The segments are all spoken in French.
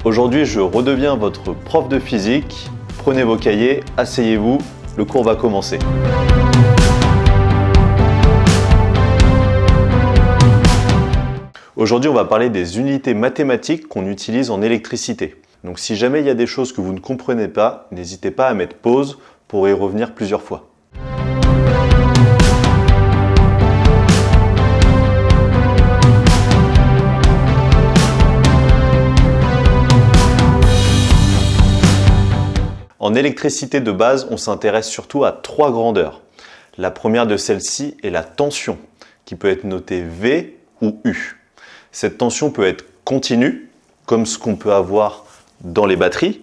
Aujourd'hui, je redeviens votre prof de physique. Prenez vos cahiers, asseyez-vous, le cours va commencer. Aujourd'hui, on va parler des unités mathématiques qu'on utilise en électricité. Donc si jamais il y a des choses que vous ne comprenez pas, n'hésitez pas à mettre pause pour y revenir plusieurs fois. En électricité de base, on s'intéresse surtout à trois grandeurs. La première de celles-ci est la tension, qui peut être notée V ou U. Cette tension peut être continue, comme ce qu'on peut avoir dans les batteries,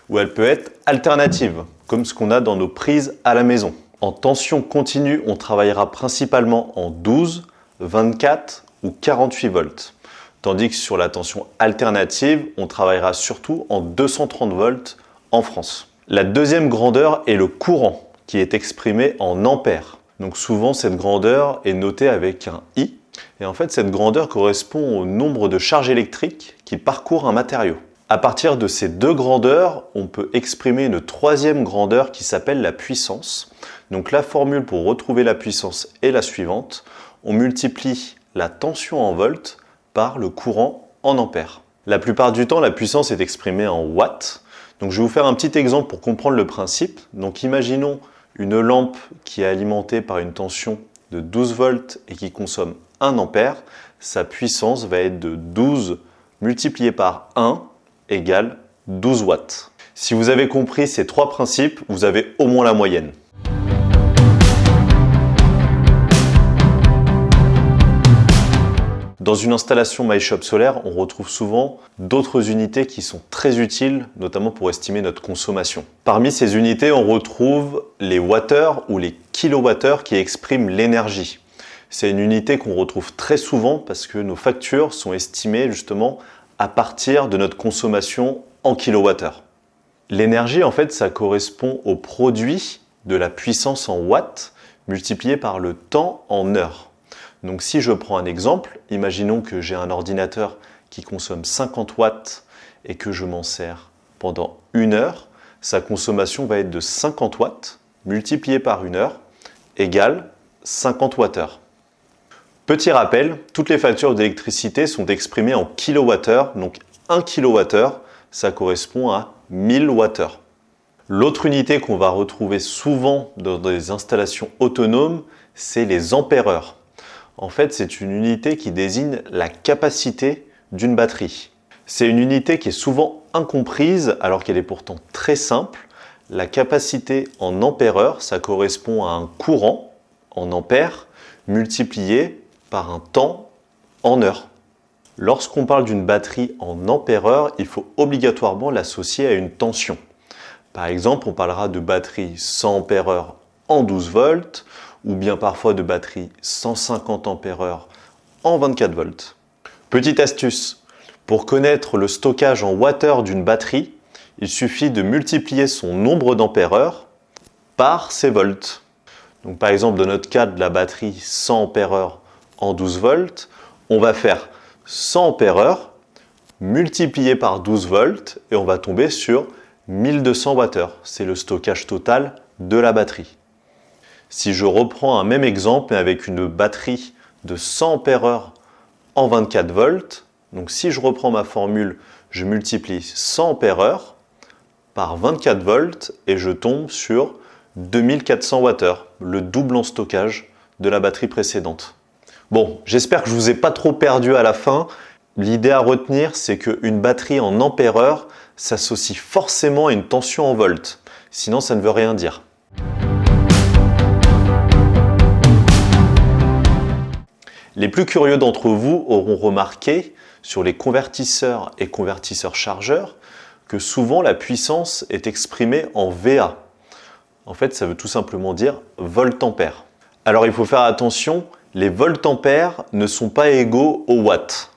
ou elle peut être alternative, comme ce qu'on a dans nos prises à la maison. En tension continue, on travaillera principalement en 12, 24 ou 48 volts. Tandis que sur la tension alternative, on travaillera surtout en 230 volts en France. La deuxième grandeur est le courant, qui est exprimé en ampères. Donc souvent, cette grandeur est notée avec un I. Et en fait, cette grandeur correspond au nombre de charges électriques qui parcourent un matériau. À partir de ces deux grandeurs, on peut exprimer une troisième grandeur qui s'appelle la puissance. Donc la formule pour retrouver la puissance est la suivante. On multiplie la tension en volts par le courant en ampères. La plupart du temps, la puissance est exprimée en watts. Donc je vais vous faire un petit exemple pour comprendre le principe. Donc imaginons une lampe qui est alimentée par une tension de 12 volts et qui consomme 1 ampère. Sa puissance va être de 12 multiplié par 1 égale 12 watts. Si vous avez compris ces trois principes, vous avez au moins la moyenne. Dans une installation MyShop solaire, on retrouve souvent d'autres unités qui sont très utiles, notamment pour estimer notre consommation. Parmi ces unités, on retrouve les wattheures ou les kilowattheures qui expriment l'énergie. C'est une unité qu'on retrouve très souvent parce que nos factures sont estimées justement à partir de notre consommation en kilowattheures. L'énergie, en fait, ça correspond au produit de la puissance en watts multiplié par le temps en heures. Donc si je prends un exemple, imaginons que j'ai un ordinateur qui consomme 50 watts et que je m'en sers pendant 1 heure, sa consommation va être de 50 watts multiplié par 1 heure égale 50 wattheures. Petit rappel, toutes les factures d'électricité sont exprimées en kilowattheures, donc 1 kilowattheure, ça correspond à 1000 wattheures. L'autre unité qu'on va retrouver souvent dans des installations autonomes, c'est les ampères-heures. En fait, c'est une unité qui désigne la capacité d'une batterie. C'est une unité qui est souvent incomprise alors qu'elle est pourtant très simple. La capacité en ampères-heure, ça correspond à un courant en ampères multiplié par un temps en heures. Lorsqu'on parle d'une batterie en ampères-heure, il faut obligatoirement l'associer à une tension. Par exemple, on parlera de batterie 100 ampères-heure en 12 volts, ou bien parfois de batterie 150 ampères-heure en 24 volts. Petite astuce, pour connaître le stockage en wattheures d'une batterie, il suffit de multiplier son nombre d'ampères-heure par ses volts. Donc par exemple, dans notre cas de la batterie 100 ampères-heure en 12 volts, on va faire 100 ampères-heure multiplié par 12 volts et on va tomber sur 1200 wattheures. C'est le stockage total de la batterie. Si je reprends un même exemple mais avec une batterie de 100 ampères-heure en 24 volts, donc si je reprends ma formule, je multiplie 100 ampères-heure par 24 volts et je tombe sur 2400 wattheures, le double en stockage de la batterie précédente. Bon, j'espère que je ne vous ai pas trop perdu à la fin. L'idée à retenir, c'est qu'une batterie en ampères-heure s'associe forcément à une tension en volts, sinon ça ne veut rien dire. Les plus curieux d'entre vous auront remarqué sur les convertisseurs et convertisseurs chargeurs que souvent la puissance est exprimée en VA. En fait, ça veut tout simplement dire volt-ampère. Alors il faut faire attention, les volt-ampères ne sont pas égaux aux watts.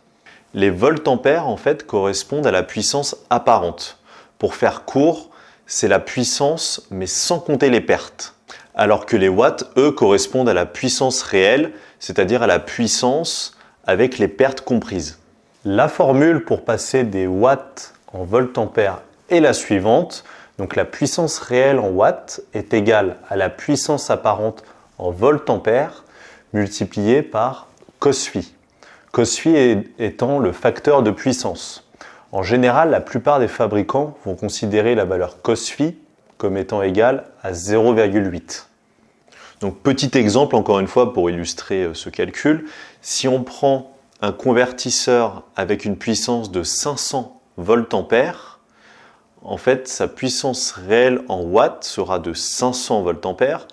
Les volt-ampères en fait correspondent à la puissance apparente. Pour faire court, c'est la puissance mais sans compter les pertes. Alors que les watts, eux, correspondent à la puissance réelle, c'est-à-dire à la puissance avec les pertes comprises. La formule pour passer des watts en volt-ampères est la suivante. Donc la puissance réelle en watts est égale à la puissance apparente en volt-ampères multipliée par cos phi. Cos phi étant le facteur de puissance. En général, la plupart des fabricants vont considérer la valeur cos phi comme étant égale à 0,8. Donc petit exemple encore une fois pour illustrer ce calcul, si on prend un convertisseur avec une puissance de 500 volt-ampères, en fait sa puissance réelle en watts sera de 500 volt-ampères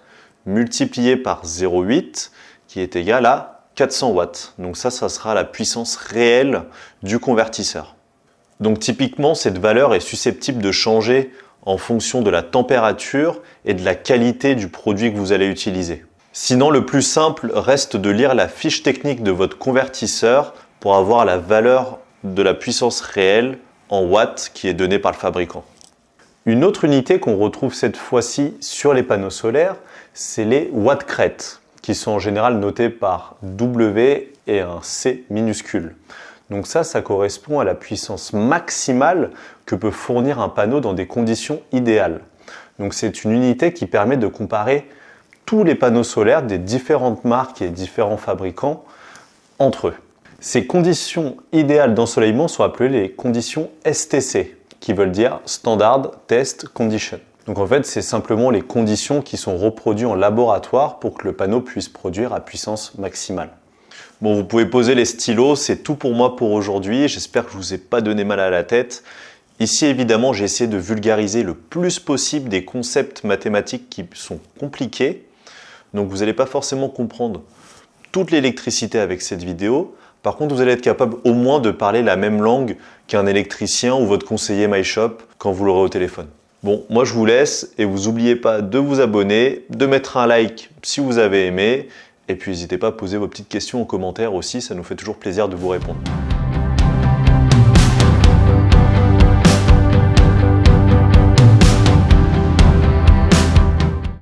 multiplié par 0,8 qui est égal à 400 watts. Donc ça sera la puissance réelle du convertisseur. Donc typiquement, cette valeur est susceptible de changer en fonction de la température et de la qualité du produit que vous allez utiliser. Sinon, le plus simple reste de lire la fiche technique de votre convertisseur pour avoir la valeur de la puissance réelle en watts qui est donnée par le fabricant. Une autre unité qu'on retrouve cette fois-ci sur les panneaux solaires, c'est les watts-crêtes, qui sont en général notés par W et un C minuscule. Donc ça correspond à la puissance maximale que peut fournir un panneau dans des conditions idéales. Donc c'est une unité qui permet de comparer tous les panneaux solaires des différentes marques et différents fabricants entre eux. Ces conditions idéales d'ensoleillement sont appelées les conditions STC, qui veulent dire Standard Test Condition. Donc en fait, c'est simplement les conditions qui sont reproduites en laboratoire pour que le panneau puisse produire à puissance maximale. Bon, vous pouvez poser les stylos, c'est tout pour moi pour aujourd'hui. J'espère que je ne vous ai pas donné mal à la tête. Ici, évidemment, j'ai essayé de vulgariser le plus possible des concepts mathématiques qui sont compliqués. Donc, vous n'allez pas forcément comprendre toute l'électricité avec cette vidéo. Par contre, vous allez être capable au moins de parler la même langue qu'un électricien ou votre conseiller MyShop quand vous l'aurez au téléphone. Bon, moi je vous laisse et vous n'oubliez pas de vous abonner, de mettre un like si vous avez aimé. Et puis n'hésitez pas à poser vos petites questions en commentaire aussi, ça nous fait toujours plaisir de vous répondre.